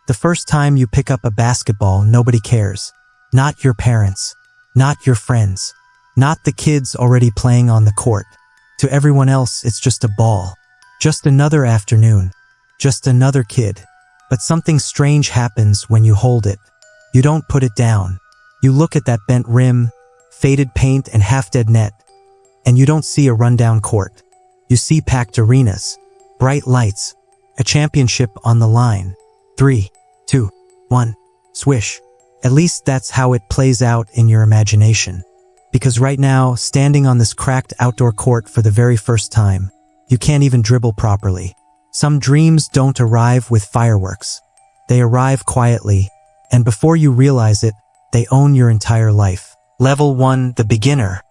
The first time you pick up a basketball, nobody cares. Not your parents. Not your friends. Not the kids already playing on the court. To everyone else, it's just a ball. Just another afternoon. Just another kid. But something strange happens when you hold it. You don't put it down. You look at that bent rim, faded paint and half-dead net. And you don't see a rundown court. You see packed arenas, bright lights, a championship on the line. 3, 2, 1, swish. At least that's how it plays out in your imagination. Because right now, standing on this cracked outdoor court for the very first time, you can't even dribble properly. Some dreams don't arrive with fireworks. They arrive quietly, and before you realize it, they own your entire life. Level 1, the beginner.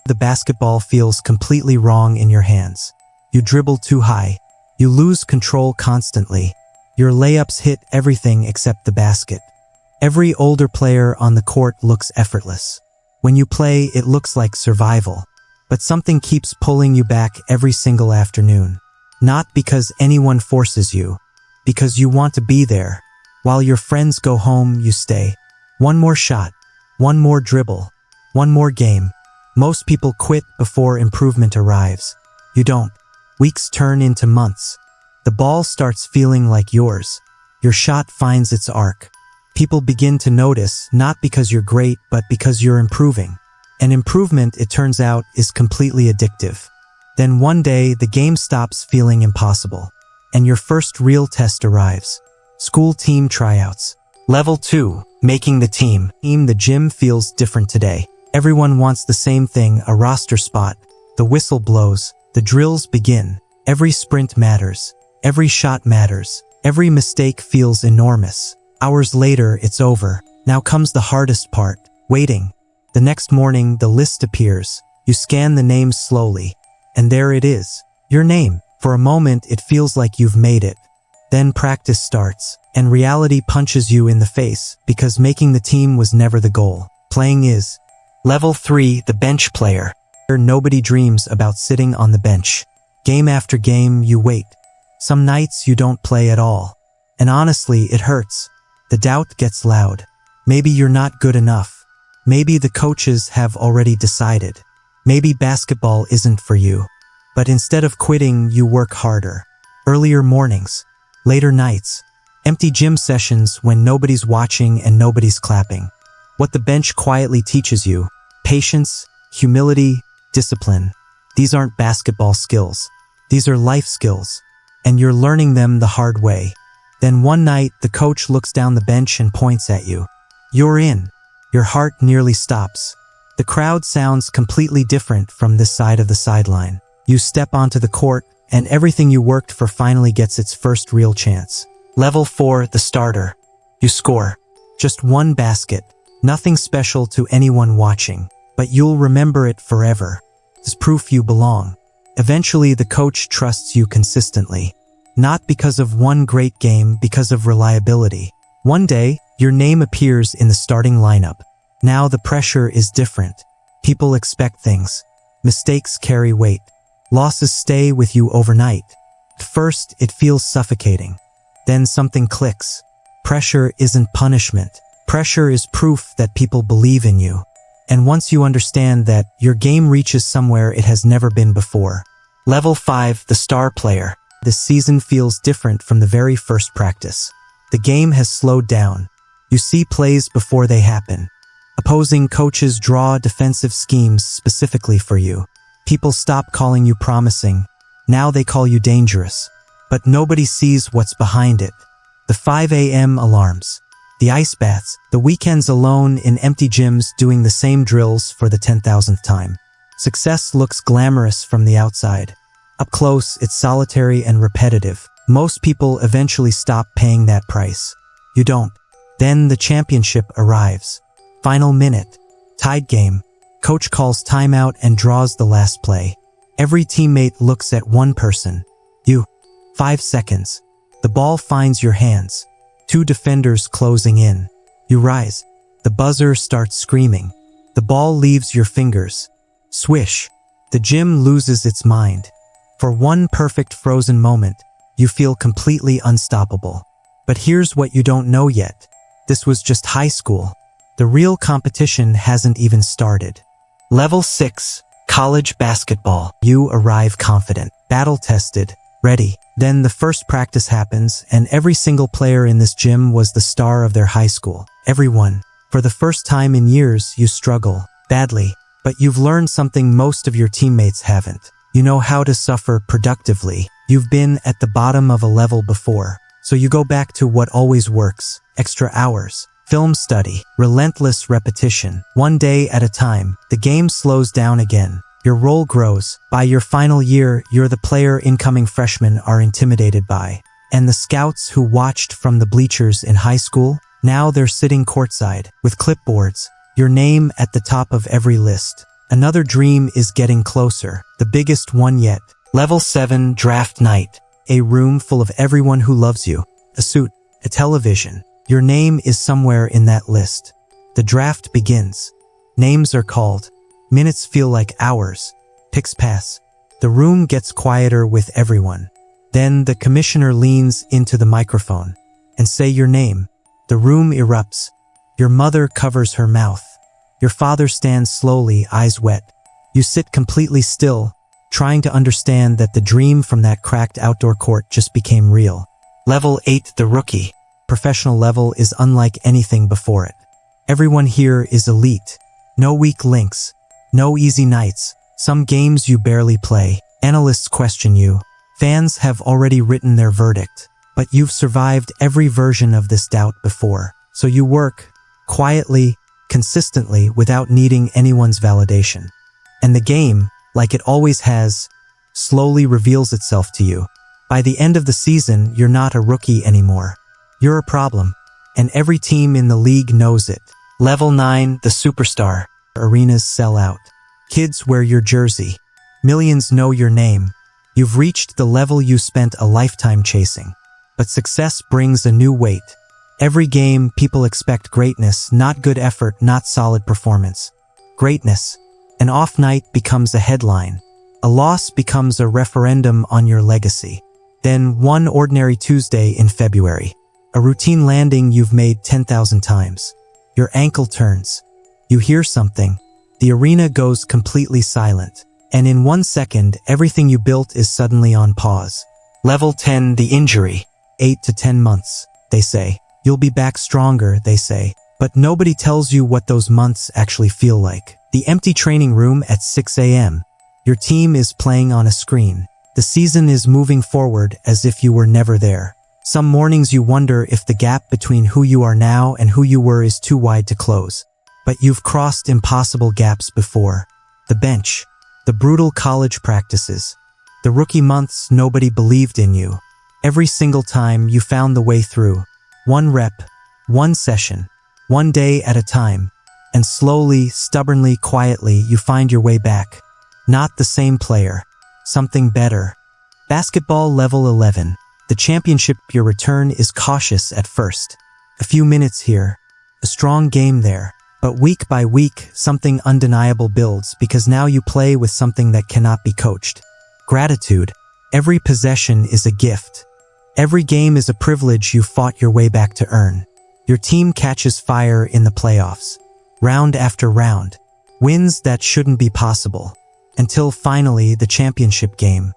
The basketball feels completely wrong in your hands. You dribble too high. You lose control constantly. Your layups hit everything except the basket. Every older player on the court looks effortless. When you play, it looks like survival. But something keeps pulling you back every single afternoon. Not because anyone forces you, because you want to be there. While your friends go home, you stay. One more shot, one more dribble, one more game. Most people quit before improvement arrives. You don't. Weeks turn into months. The ball starts feeling like yours. Your shot finds its arc. People begin to notice, not because you're great, but because you're improving. And improvement, it turns out, is completely addictive. Then one day, the game stops feeling impossible. And your first real test arrives. School team tryouts. Level 2, making the team. The gym feels different today. Everyone wants the same thing, a roster spot. The whistle blows. The drills begin. Every sprint matters. Every shot matters. Every mistake feels enormous. Hours later, it's over. Now comes the hardest part, waiting. The next morning, the list appears. You scan the names slowly. And there it is. Your name. For a moment, it feels like you've made it. Then practice starts, and reality punches you in the face, because making the team was never the goal. Playing is. Level 3, the bench player. Nobody dreams about sitting on the bench. Game after game, you wait. Some nights you don't play at all. And honestly, it hurts. The doubt gets loud. Maybe you're not good enough. Maybe the coaches have already decided. Maybe basketball isn't for you. But instead of quitting, you work harder. Earlier mornings, later nights, empty gym sessions when nobody's watching and nobody's clapping. What the bench quietly teaches you: patience, humility, discipline. These aren't basketball skills. These are life skills. And you're learning them the hard way. Then one night, the coach looks down the bench and points at you. You're in. Your heart nearly stops. The crowd sounds completely different from this side of the sideline. You step onto the court, and everything you worked for finally gets its first real chance. Level 4, the starter. You score. Just one basket. Nothing special to anyone watching. But you'll remember it forever. It's proof you belong. Eventually, the coach trusts you consistently. Not because of one great game, because of reliability. One day, your name appears in the starting lineup. Now the pressure is different. People expect things. Mistakes carry weight. Losses stay with you overnight. At first, it feels suffocating. Then something clicks. Pressure isn't punishment. Pressure is proof that people believe in you. And once you understand that, your game reaches somewhere it has never been before. Level 5, the star player. This season feels different from the very first practice. The game has slowed down. You see plays before they happen. Opposing coaches draw defensive schemes specifically for you. People stop calling you promising. Now they call you dangerous. But nobody sees what's behind it. The 5 a.m. alarms. The ice baths. The weekends alone in empty gyms doing the same drills for the 10,000th time. Success looks glamorous from the outside. Up close, it's solitary and repetitive. Most people eventually stop paying that price. You don't. Then the championship arrives. Final minute. Tied game. Coach calls timeout and draws the last play. Every teammate looks at one person. You. 5 seconds. The ball finds your hands. 2 defenders closing in. You rise. The buzzer starts screaming. The ball leaves your fingers. Swish. The gym loses its mind. For one perfect frozen moment, you feel completely unstoppable. But here's what you don't know yet. This was just high school. The real competition hasn't even started. Level 6, College Basketball. You arrive confident, battle-tested, ready. Then the first practice happens, and every single player in this gym was the star of their high school. Everyone. For the first time in years, you struggle. Badly. But you've learned something most of your teammates haven't. You know how to suffer productively. You've been at the bottom of a level before. So you go back to what always works. Extra hours. Film study. Relentless repetition. One day at a time. The game slows down again. Your role grows. By your final year, you're the player incoming freshmen are intimidated by. And the scouts who watched from the bleachers in high school, now they're sitting courtside, with clipboards, your name at the top of every list. Another dream is getting closer, the biggest one yet. Level 7 Draft Night. A room full of everyone who loves you. A suit, a television. Your name is somewhere in that list. The draft begins. Names are called. Minutes feel like hours. Picks pass. The room gets quieter with everyone. Then the commissioner leans into the microphone and say your name. The room erupts. Your mother covers her mouth. Your father stands slowly, eyes wet. You sit completely still, trying to understand that the dream from that cracked outdoor court just became real. Level 8 The Rookie. Professional level is unlike anything before it. Everyone here is elite. No weak links. No easy nights. Some games you barely play. Analysts question you. Fans have already written their verdict. But you've survived every version of this doubt before. So you work, quietly, consistently, without needing anyone's validation. And the game, like it always has, slowly reveals itself to you. By the end of the season, you're not a rookie anymore. You're a problem. And every team in the league knows it. Level 9 The Superstar. Arenas sell out. Kids wear your jersey. Millions know your name. You've reached the level you spent a lifetime chasing. But success brings a new weight. Every game, people expect greatness, not good effort, not solid performance. Greatness. An off night becomes a headline. A loss becomes a referendum on your legacy. Then one ordinary Tuesday in February. A routine landing you've made 10,000 times. Your ankle turns. You hear something. The arena goes completely silent. And in 1 second, everything you built is suddenly on pause. Level 10 The Injury. 8 to 10 months, they say. You'll be back stronger, they say. But nobody tells you what those months actually feel like. The empty training room at 6 a.m. Your team is playing on a screen. The season is moving forward as if you were never there. Some mornings you wonder if the gap between who you are now and who you were is too wide to close. But you've crossed impossible gaps before. The bench. The brutal college practices. The rookie months nobody believed in you. Every single time you found the way through. One rep, one session, one day at a time. And slowly, stubbornly, quietly, you find your way back. Not the same player. Something better. Basketball Level 11. The championship. Your return is cautious at first. A few minutes here. A strong game there. But week by week, something undeniable builds because now you play with something that cannot be coached. Gratitude. Every possession is a gift. Every game is a privilege you fought your way back to earn. Your team catches fire in the playoffs. Round after round. Wins that shouldn't be possible. Until finally the championship game.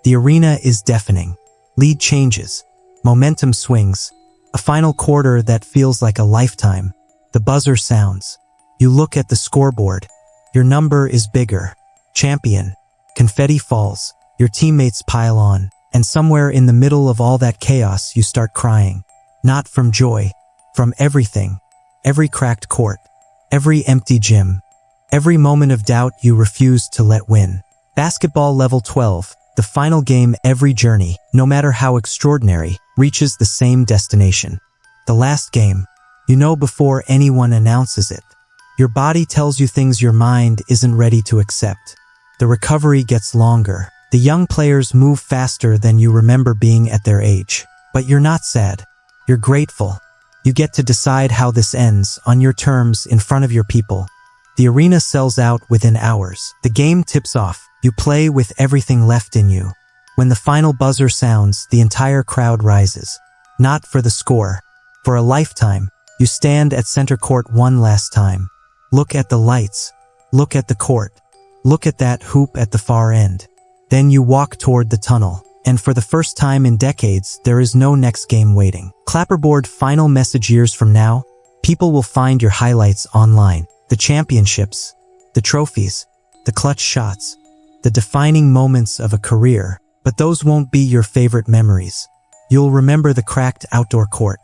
The arena is deafening. Lead changes. Momentum swings. A final quarter that feels like a lifetime. The buzzer sounds. You look at the scoreboard. Your number is bigger. Champion. Confetti falls. Your teammates pile on. And somewhere in the middle of all that chaos, you start crying. Not from joy. From everything. Every cracked court. Every empty gym. Every moment of doubt you refuse to let win. Basketball Level 12. The final game. Every journey, no matter how extraordinary, reaches the same destination. The last game. You know before anyone announces it. Your body tells you things your mind isn't ready to accept. The recovery gets longer. The young players move faster than you remember being at their age. But you're not sad. You're grateful. You get to decide how this ends, on your terms, in front of your people. The arena sells out within hours. The game tips off. You play with everything left in you. When the final buzzer sounds, the entire crowd rises. Not for the score. For a lifetime, you stand at center court one last time. Look at the lights. Look at the court. Look at that hoop at the far end. Then you walk toward the tunnel. And for the first time in decades, there is no next game waiting. Clapperboard final message: years from now, people will find your highlights online. The championships, the trophies, the clutch shots, the defining moments of a career. But those won't be your favorite memories. You'll remember the cracked outdoor court,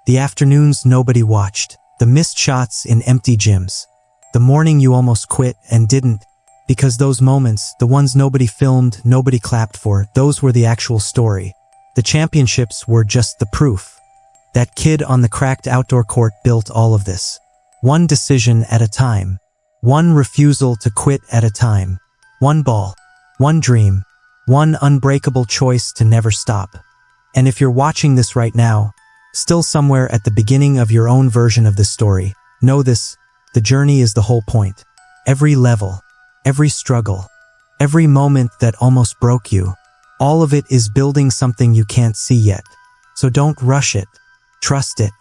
the afternoons nobody watched, the missed shots in empty gyms, the morning you almost quit and didn't, because those moments, the ones nobody filmed, nobody clapped for, those were the actual story. The championships were just the proof. That kid on the cracked outdoor court built all of this. One decision at a time. One refusal to quit at a time. One ball. One dream. One unbreakable choice to never stop. And if you're watching this right now, still somewhere at the beginning of your own version of this story, know this: the journey is the whole point. Every level, every struggle, every moment that almost broke you, all of it is building something you can't see yet. So don't rush it. Trust it.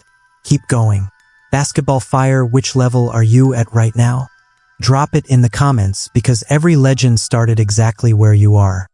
Keep going. Basketball Fire, which level are you at right now? Drop it in the comments, because every legend started exactly where you are.